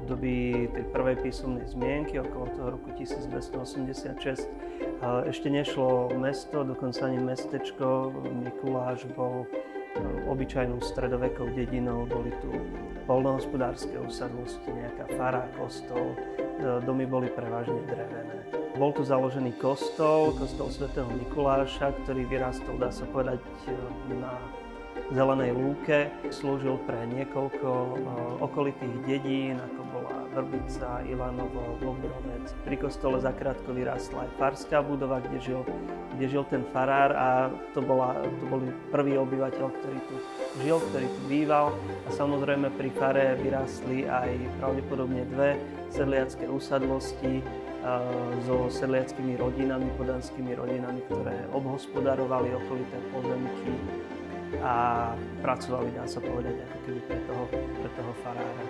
období tej prvej písomnej zmienky okolo toho roku 1286 ešte nešlo mesto, dokonca ani mestečko. Mikuláš bol obyčajnou stredovekou dedinou, boli tu poľnohospodárske usadlosti, nejaká fara, kostol, domy boli prevažne drevené. Bol tu založený kostol svätého Mikuláša, ktorý vyrástol, dá sa povedať, na zelenej lúke. Slúžil pre niekoľko okolitých dedín, ako bola Vrbica, Ilanovo, Bobrovec. Pri kostole zakrátko vyrástla aj farská budova, kde žil ten farár a to boli prvý obyvateľ, ktorý tu žil, ktorý tu býval. A samozrejme pri fare vyrástli aj pravdepodobne dve sedliacké usadlosti so sedliackými rodinami, poddanskými rodinami, ktoré obhospodarovali okolité pozemky a pracovali, dá sa povedať, ako keby pre toho farára.